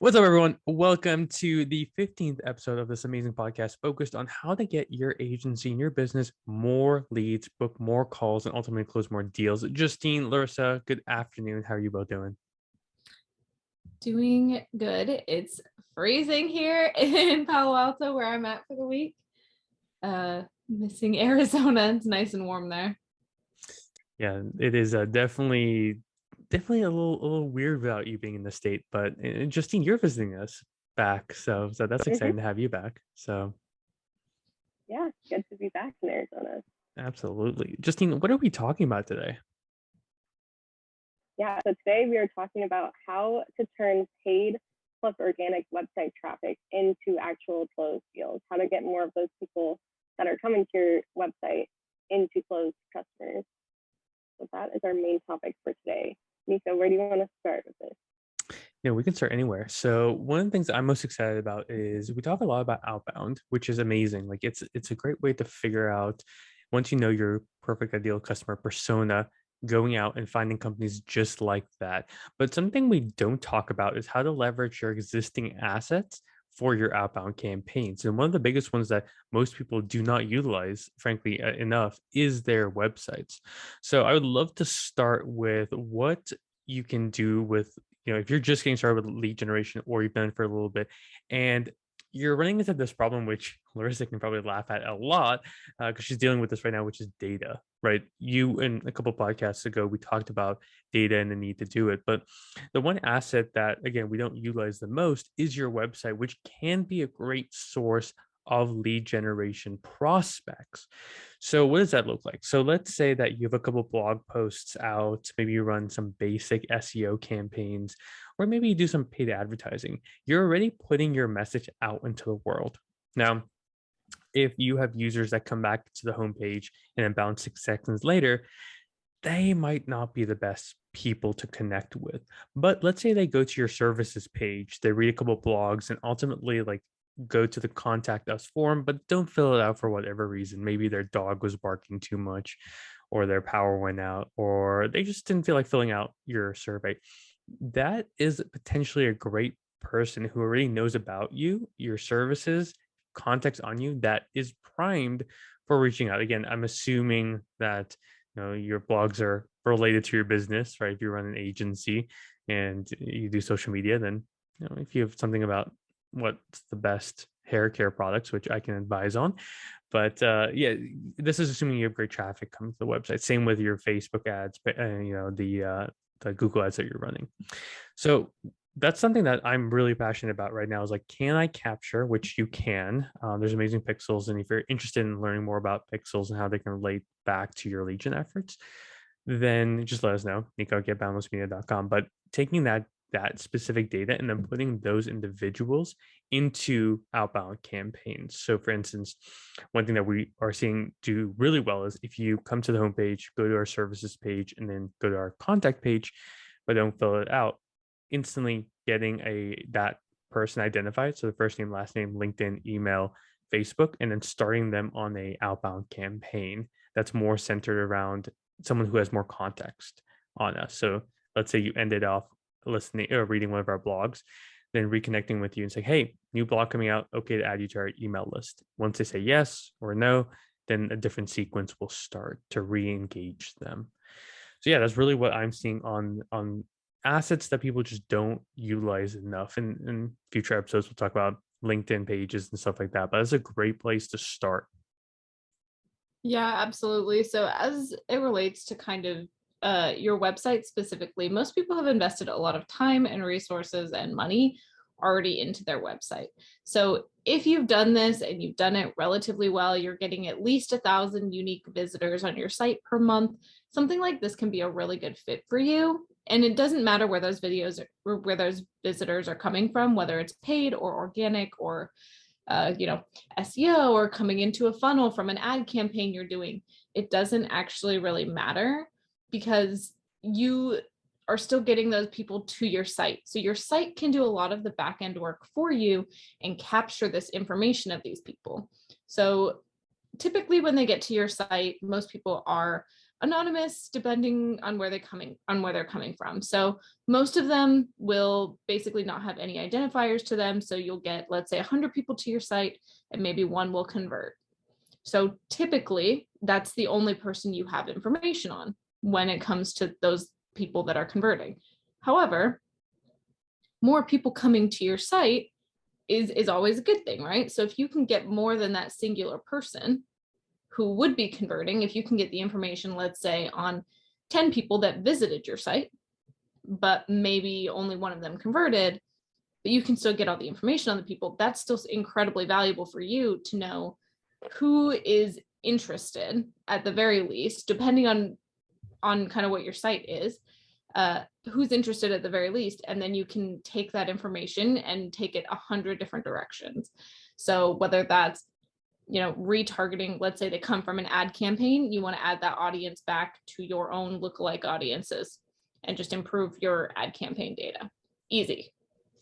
What's up, everyone? Welcome to the 15th episode of this amazing podcast focused on how to get your agency and your business more leads, book more calls, and ultimately close more deals. Justine, Larissa, good afternoon. How are you both doing? Doing good. It's freezing here in Palo Alto where I'm at for the week. Missing Arizona. It's nice and warm there. Yeah, it is definitely a little weird without you being in the state, but Justine, you're visiting us back, so that's hmm exciting to have you back. So Yeah, good to be back in Arizona. absolutely, Justine, what are we talking about today? Yeah, so today we are talking about how to turn paid plus organic website traffic into actual closed deals, how to get more of those people that are coming to your website into closed customers. So that is our main topic for today. Nico, where do you want to start with this? Yeah, we can start anywhere. So one of the things I'm most excited about is we talk a lot about outbound, which is amazing. Like it's a great way to figure out once you know your perfect ideal customer persona, going out and finding companies just like that. But something we don't talk about is how to leverage your existing assets for your outbound campaigns. And one of the biggest ones that most people do not utilize, frankly, enough is their websites. So I would love to start with what you can do with if you're just getting started with lead generation or you've been for a little bit and you're running into this problem, which Larissa can probably laugh at a lot because she's dealing with this right now, which is data, right? You and a couple podcasts ago, we talked about data and the need to do it. But the one asset that, again, we don't utilize the most is your website, which can be a great source of lead generation prospects. So what does that look like? So let's say that you have a couple blog posts out, maybe you run some basic SEO campaigns, or maybe you do some paid advertising. You're already putting your message out into the world. Now, if you have users that come back to the homepage and then bounce 6 seconds later, they might not be the best people to connect with. But let's say they go to your services page, they read a couple blogs, and ultimately go to the contact us form, but don't fill it out for whatever reason. Maybe their dog was barking too much, or their power went out, or they just didn't feel like filling out your survey. That is potentially a great person who already knows about you, your services, context on you that is primed for reaching out. Again, I'm assuming that your blogs are related to your business, right? If you run an agency and you do social media, then if you have something about what's the best hair care products, which I can advise on. But yeah, this is assuming you have great traffic coming to the website. Same with your Facebook ads, but the Google ads that you're running. So that's something that I'm really passionate about right now is like, can I capture, which you can, there's amazing pixels. And if you're interested in learning more about pixels and how they can relate back to your lead gen efforts, then just let us know, nico@boundlessmedia.com. But taking that specific data and then putting those individuals into outbound campaigns. So for instance, one thing that we are seeing do really well is if you come to the homepage, go to our services page, and then go to our contact page, but don't fill it out, instantly getting that person identified. So the first name, last name, LinkedIn, email, Facebook, and then starting them on a outbound campaign that's more centered around someone who has more context on us. So let's say you ended off listening or reading one of our blogs, then reconnecting with you and say, hey, new blog coming out, okay to add you to our email list. Once they say yes or no, then a different sequence will start to re-engage them. So yeah, that's really what I'm seeing on assets that people just don't utilize enough. And in future episodes, we'll talk about LinkedIn pages and stuff like that. But it's a great place to start. Yeah, absolutely. So as it relates to kind of your website specifically, most people have invested a lot of time and resources and money already into their website. So if you've done this and you've done it relatively well, you're getting at least 1,000 unique visitors on your site per month. Something like this can be a really good fit for you. And it doesn't matter where those where those visitors are coming from, whether it's paid or organic or SEO or coming into a funnel from an ad campaign you're doing. It doesn't actually really matter because you are still getting those people to your site. So your site can do a lot of the back end work for you and capture this information of these people. So typically when they get to your site, most people are anonymous depending on where they're coming from. So most of them will basically not have any identifiers to them. So you'll get, let's say, 100 people to your site and maybe one will convert. So typically that's the only person you have information on when it comes to those people that are converting. However, more people coming to your site is always a good thing, right? So if you can get more than that singular person who would be converting, if you can get the information, let's say, on 10 people that visited your site, but maybe only one of them converted, but you can still get all the information on the people, that's still incredibly valuable for you to know who is interested at the very least, depending on kind of what your site is, who's interested at the very least, and then you can take that information and take it 100 different directions. So whether that's retargeting, let's say they come from an ad campaign, you want to add that audience back to your own lookalike audiences and just improve your ad campaign data. Easy,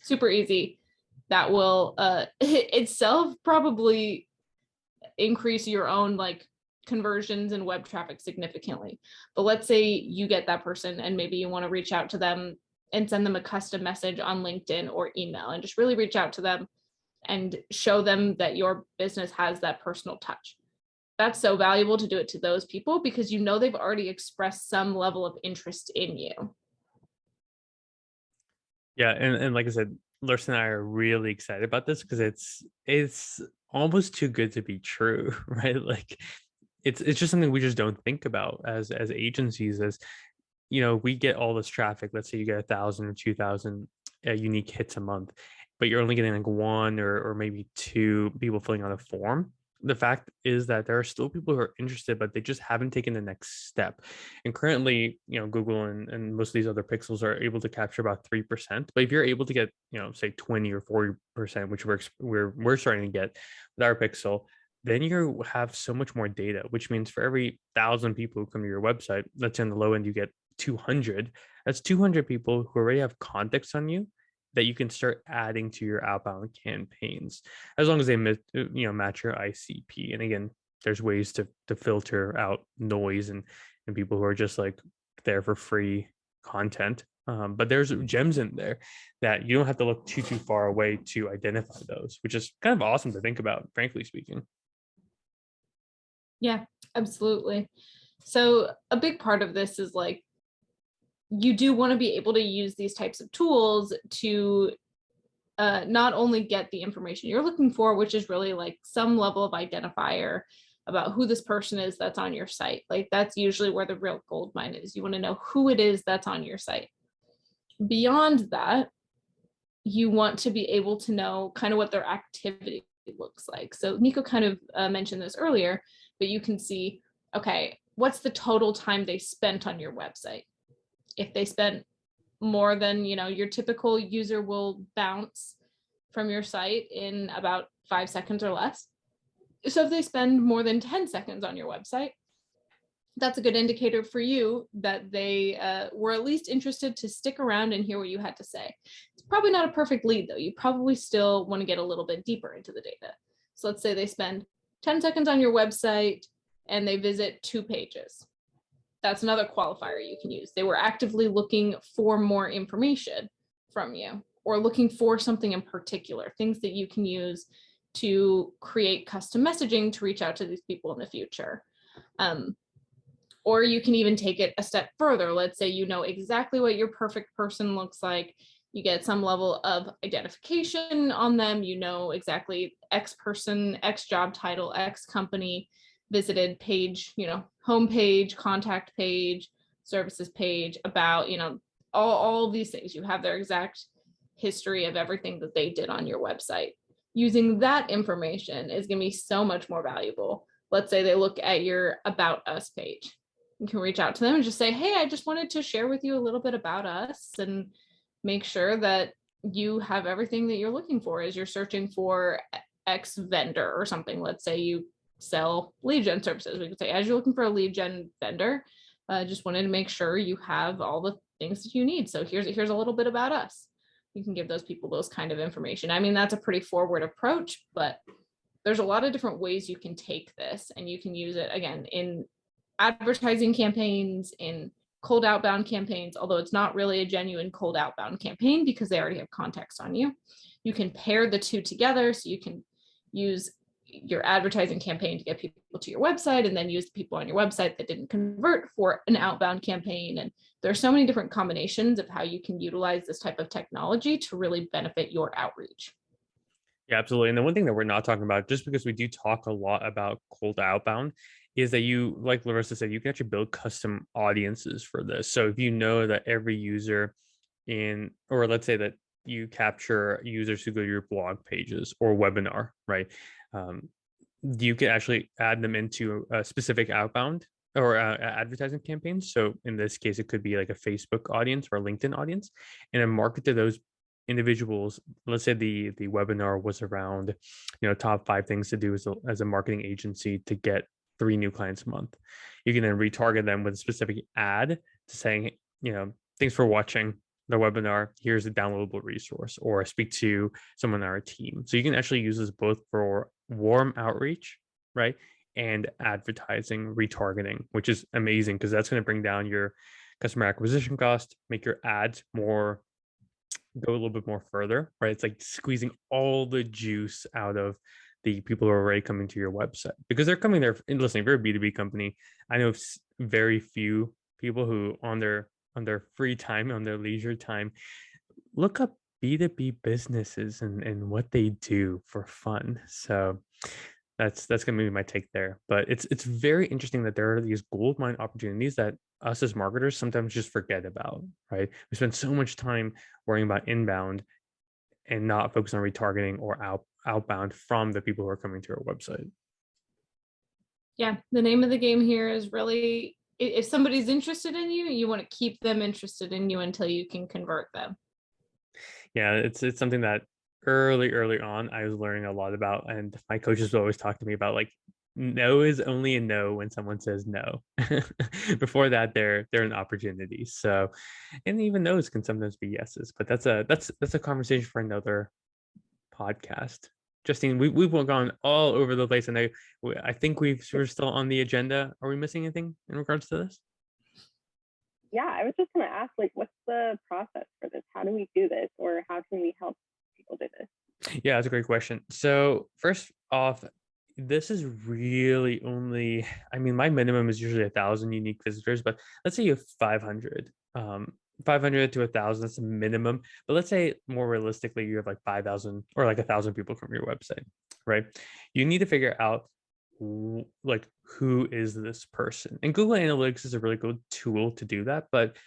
super easy. That will itself probably increase your own conversions and web traffic significantly. But let's say you get that person and maybe you want to reach out to them and send them a custom message on LinkedIn or email and just really reach out to them and show them that your business has that personal touch. That's so valuable to do it to those people because they've already expressed some level of interest in you. Yeah, and like I said, Larson and I are really excited about this because it's almost too good to be true, right? Like it's just something we just don't think about as agencies. As we get all this traffic. Let's say you get 1,000 or 2,000 unique hits a month, but you're only getting like one or maybe two people filling out a form. The fact is that there are still people who are interested, but they just haven't taken the next step. And currently, Google and most of these other pixels are able to capture about 3%. But if you're able to get, say 20 or 40%, which we're starting to get with our pixel, then you have so much more data, which means for every 1,000 people who come to your website, let's say on the low end, you get 200. That's 200 people who already have context on you that you can start adding to your outbound campaigns, as long as they match your ICP. And again, there's ways to filter out noise and people who are just like there for free content. But there's gems in there that you don't have to look too far away to identify those, which is kind of awesome to think about, frankly speaking. Yeah, absolutely. So a big part of this is you do want to be able to use these types of tools to not only get the information you're looking for, which is really some level of identifier about who this person is that's on your site. That's usually where the real gold mine is. You want to know who it is that's on your site. Beyond that, you want to be able to know kind of what their activity looks like. So Nico kind of mentioned this earlier, but you can see, okay, what's the total time they spent on your website? If they spent more than, your typical user will bounce from your site in about 5 seconds or less. So if they spend more than 10 seconds on your website, that's a good indicator for you that they were at least interested to stick around and hear what you had to say. It's probably not a perfect lead, though. You probably still want to get a little bit deeper into the data. So let's say they spend 10 seconds on your website and they visit 2 pages. That's another qualifier you can use. They were actively looking for more information from you or looking for something in particular, things that you can use to create custom messaging to reach out to these people in the future. Or you can even take it a step further. Let's say you know exactly what your perfect person looks like. You get some level of identification on them. You know exactly X person, X job title, X company, visited page, home page, contact page, services page, about, all of these things. You have their exact history of everything that they did on your website. Using that information is going to be so much more valuable. Let's say they look at your About Us page. You can reach out to them and just say, hey, I just wanted to share with you a little bit about us and make sure that you have everything that you're looking for as you're searching for X vendor or something. Let's say you sell lead gen services. We could say, as you're looking for a lead gen vendor, just wanted to make sure you have all the things that you need. So here's a little bit about us. You can give those people those kind of information. I mean, that's a pretty forward approach, but there's a lot of different ways you can take this and you can use it again in advertising campaigns, in cold outbound campaigns, although it's not really a genuine cold outbound campaign because they already have context on you. You can pair the two together, so you can use your advertising campaign to get people to your website, and then use the people on your website that didn't convert for an outbound campaign. And there are so many different combinations of how you can utilize this type of technology to really benefit your outreach. Yeah, absolutely. And the one thing that we're not talking about, just because we do talk a lot about cold outbound, is that you, like Larissa said, you can actually build custom audiences for this. So if you know that every user in, or let's say that you capture users who go to your blog pages or webinar, right? Um, you can actually add them into a specific outbound or advertising campaigns. So in this case, it could be like a Facebook audience or a LinkedIn audience, and then market to those individuals. Let's say the webinar was around, top 5 things to do as a marketing agency to get 3 new clients a month. You can then retarget them with a specific ad to saying, thanks for watching the webinar. Here's a downloadable resource, or speak to someone on our team. So you can actually use this both for warm outreach, right? And advertising retargeting, which is amazing because that's going to bring down your customer acquisition cost, make your ads more, go a little bit more further, right? It's like squeezing all the juice out of the people who are already coming to your website because they're coming there. And listen, if you're a B2B company, I know very few people who on their free time, on their leisure time, look up B2B businesses and what they do for fun. So that's gonna be my take there. But it's very interesting that there are these gold mine opportunities that us as marketers sometimes just forget about, right? We spend so much time worrying about inbound and not focus on retargeting or outbound from the people who are coming to our website. Yeah, the name of the game here is really, if somebody's interested in you, you want to keep them interested in you until you can convert them. Yeah, it's something that early on I was learning a lot about, and my coaches would always talk to me about like no is only a no when someone says no. Before that, they're an opportunity. So, and even no's can sometimes be yeses, but that's a conversation for another podcast. Justine, we've gone all over the place, and I think we're still on the agenda. Are we missing anything in regards to this? Yeah, I was just going to ask, like, what's the process for this? How do we do this, or how can we help people do this? Yeah, that's a great question. So first off, this is really only, I mean, my minimum is usually 1,000 unique visitors, but let's say you have 500. 500 to 1,000, that's a minimum. But let's say more realistically, you have like 5,000 or like 1,000 people from your website, right? You need to figure out like who is this person, and Google Analytics is a really good tool to do that. But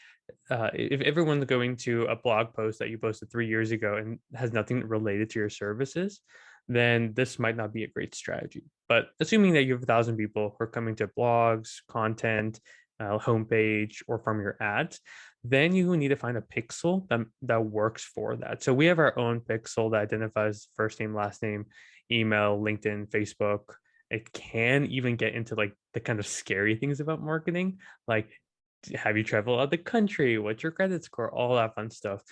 if everyone's going to a blog post that you posted 3 years ago and has nothing related to your services, then this might not be a great strategy. But assuming that you have 1,000 people who are coming to blogs, content, homepage, or from your ads, then you need to find a pixel that works for that. So we have our own pixel that identifies first name, last name, email, LinkedIn, Facebook. It can even get into like the kind of scary things about marketing, like have you traveled out of the country? What's your credit score? All that fun stuff.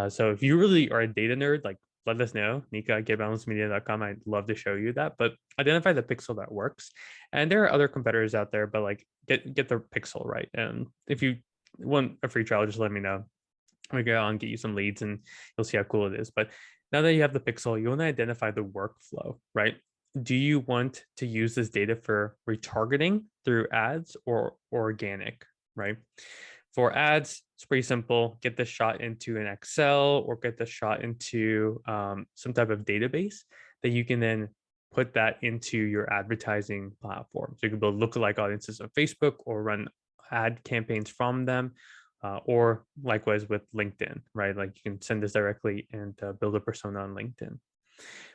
So if you really are a data nerd, like let us know, Nika at getbalancemedia.com. I'd love to show you that. But identify the pixel that works. And there are other competitors out there, but like get the pixel right. And if you want a free trial, just let me know. We go on, get you some leads, and you'll see how cool it is. But now that you have the pixel, you want to identify the workflow, right? Do you want to use this data for retargeting through ads or organic, right? For ads, it's pretty simple. Get this shot into an Excel or get this shot into some type of database that you can then put that into your advertising platform. So you can build lookalike audiences on Facebook or run ad campaigns from them, or likewise with LinkedIn, right? Like you can send this directly and build a persona on LinkedIn.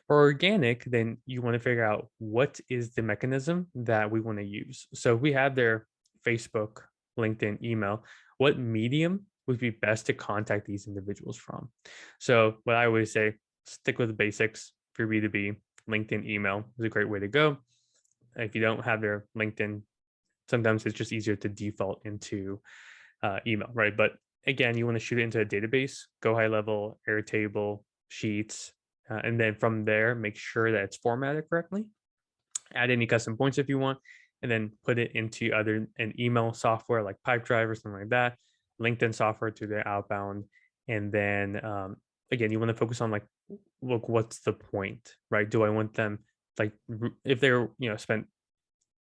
For organic, then you want to figure out what is the mechanism that we want to use. So if we have their Facebook, LinkedIn, email, what medium would be best to contact these individuals from? So what I always say, stick with the basics for B2B. LinkedIn email is a great way to go. If you don't have their LinkedIn, sometimes it's just easier to default into email, right? But again, you want to shoot it into a database, go high level, Airtable, Sheets, and then from there, make sure that it's formatted correctly. Add any custom points if you want, and then put it into either an email software like Pipedrive or something like that, LinkedIn software to their Outbound, and then again, you want to focus on like, look, what's the point, right? Do I want them like if they're spent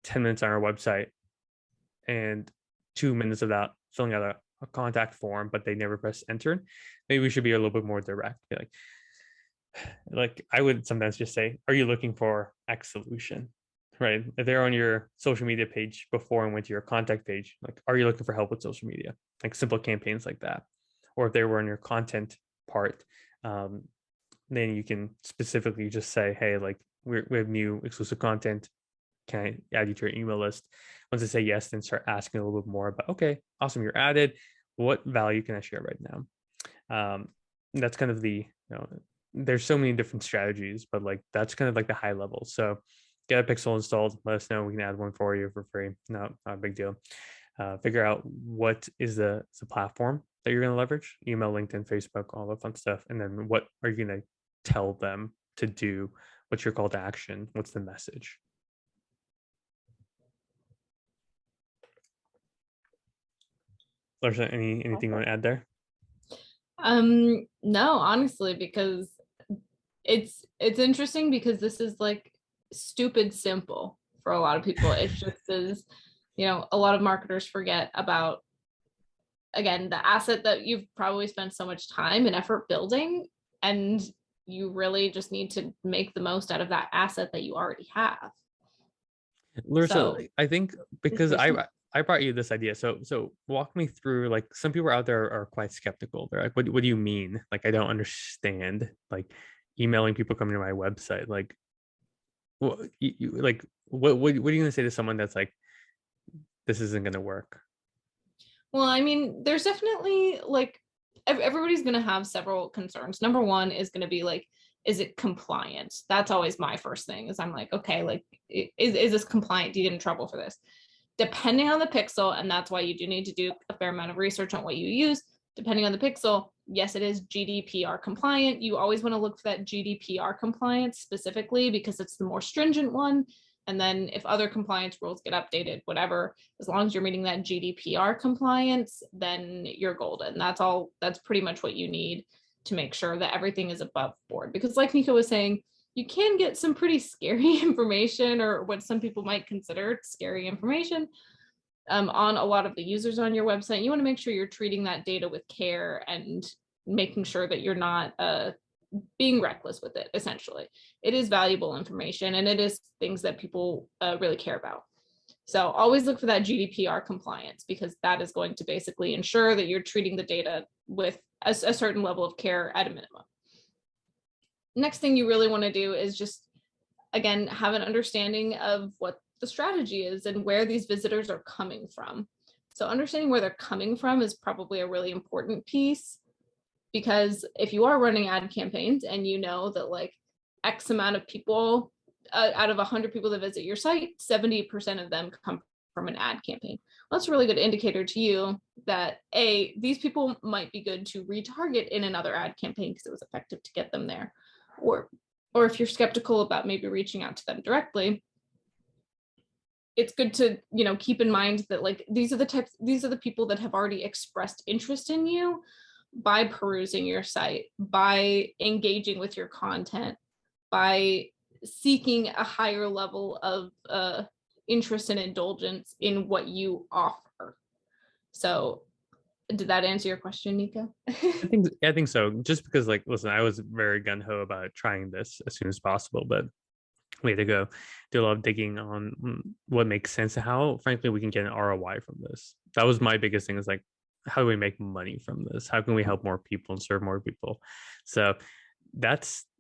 10 minutes on our website and 2 minutes of that filling out a contact form, but they never press enter, maybe we should be a little bit more direct. Be like I would sometimes just say, are you looking for X solution? Right. If they're on your social media page before and went to your contact page, like, are you looking for help with social media? Like simple campaigns like that. Or if they were on your content part, um, then you can specifically just say, hey, like we have new exclusive content. Can I add you to your email list? Once they say yes, then start asking a little bit more about, okay, awesome, you're added. What value can I share right now? That's kind of there's so many different strategies, but like that's kind of like the high level. So get a pixel installed, let us know, we can add one for you for free. No, not a big deal. Figure out what is the platform that you're going to leverage: email, LinkedIn, Facebook, all that fun stuff. And then what are you going to tell them to do? What's your call to action? What's the message? Larsa, anything you Awesome. want to add there? No, honestly, because it's interesting because this is like stupid simple for a lot of people. It just is, a lot of marketers forget about, again, the asset that you've probably spent so much time and effort building, and you really just need to make the most out of that asset that you already have. So Larsa, I think it's because pretty simple. I brought you this idea. So walk me through, like, some people out there are quite skeptical. They're like, what do you mean? Like, I don't understand. Like emailing people coming to my website. Like, like what are you gonna say to someone that's like, this isn't gonna work? Well, I mean, there's definitely like everybody's going to have several concerns. Number one is going to be like, is it compliant? That's always my first thing. Is I'm like, okay, like, is this compliant? Do you get in trouble for this? Depending on the pixel, and that's why you do need to do a fair amount of research on what you use. Depending on the pixel, yes, it is GDPR compliant. You always want to look for that GDPR compliance specifically because it's the more stringent one. And then if other compliance rules get updated, whatever, as long as you're meeting that GDPR compliance, then you're golden. That's all. That's pretty much what you need to make sure that everything is above board. Because like Nico was saying, you can get some pretty scary information, or what some people might consider scary information, on a lot of the users on your website. You want to make sure you're treating that data with care and making sure that you're not being reckless with it. Essentially, it is valuable information and it is things that people really care about. So always look for that GDPR compliance, because that is going to basically ensure that you're treating the data with a certain level of care at a minimum. Next thing you really want to do is just, again, have an understanding of what the strategy is and where these visitors are coming from. So understanding where they're coming from is probably a really important piece, because if you are running ad campaigns and you know that like X amount of people, out of 100 people that visit your site, 70% of them come from an ad campaign. Well, that's a really good indicator to you that these people might be good to retarget in another ad campaign because it was effective to get them there. Or if you're skeptical about maybe reaching out to them directly, it's good to keep in mind that like these are the people that have already expressed interest in you by perusing your site, by engaging with your content, by seeking a higher level of interest and indulgence in what you offer. So did that answer your question, Nika? I think so. Just because, like, listen, I was very gun ho about trying this as soon as possible, but way to go. Do a lot of digging on what makes sense and how, frankly, we can get an ROI from this. That was my biggest thing, is like, how do we make money from this? How can we help more people and serve more people? So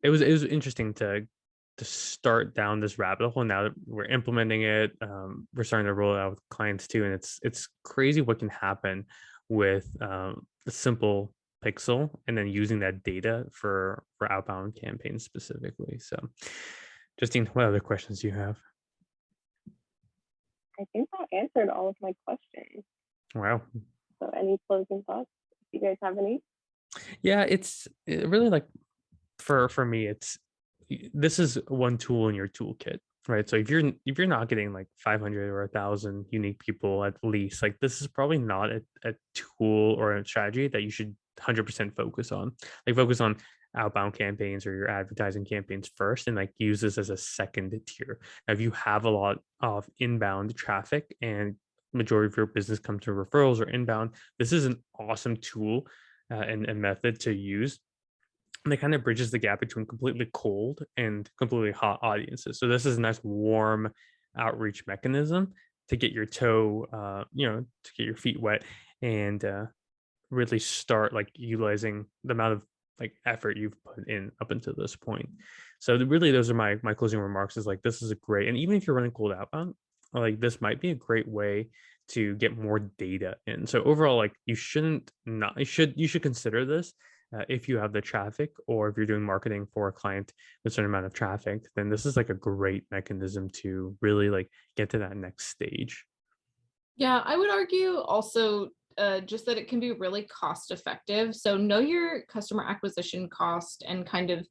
it was interesting to start down this rabbit hole. Now that we're implementing it, we're starting to roll it out with clients too, and it's crazy what can happen with a simple pixel and then using that data for outbound campaigns specifically. So, Justine, what other questions do you have? I think that answered all of my questions. Wow. So any closing thoughts? If you guys have any? Yeah, it really, like, for me, this is one tool in your toolkit. right? So if you're not getting like 500 or 1,000 unique people at least, like this is probably not a tool or a strategy that you should 100% focus on. Like focus on outbound campaigns or your advertising campaigns first, and like use this as a second tier. Now, if you have a lot of inbound traffic and majority of your business comes to referrals or inbound, this is an awesome tool and method to use, and it kind of bridges the gap between completely cold and completely hot audiences. So this is a nice warm outreach mechanism to get your to get your feet wet and really start like utilizing the amount of like effort you've put in up until this point. So really, those are my closing remarks. Is like this is a great, and even if you're running cold outbound, like this might be a great way to get more data in. So overall, like you should consider this if you have the traffic, or if you're doing marketing for a client with a certain amount of traffic, then this is like a great mechanism to really like get to that next stage. Yeah, I would argue also just that it can be really cost effective. So know your customer acquisition cost and kind of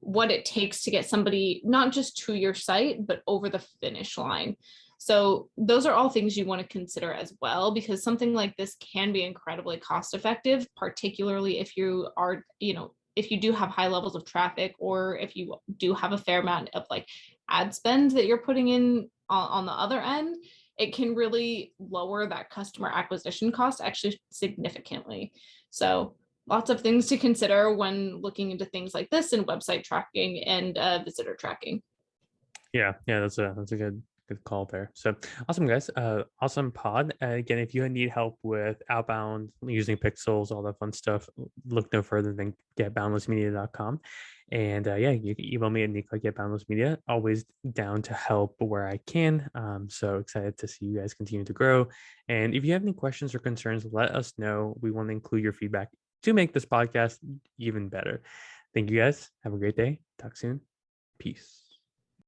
what it takes to get somebody not just to your site, but over the finish line. So those are all things you want to consider as well, because something like this can be incredibly cost effective, particularly if you are, if you do have high levels of traffic, or if you do have a fair amount of like ad spend that you're putting in on the other end. It can really lower that customer acquisition cost actually significantly. So lots of things to consider when looking into things like this and website tracking and visitor tracking. Yeah, that's a good call there. So awesome, guys. Awesome pod. Again, if you need help with outbound using pixels, all that fun stuff, look no further than getboundlessmedia.com. And yeah, you can email me at nick@getboundlessmedia. Always down to help where I can. So excited to see you guys continue to grow. And if you have any questions or concerns, let us know. We want to include your feedback to make this podcast even better. Thank you guys. Have a great day. Talk soon. Peace.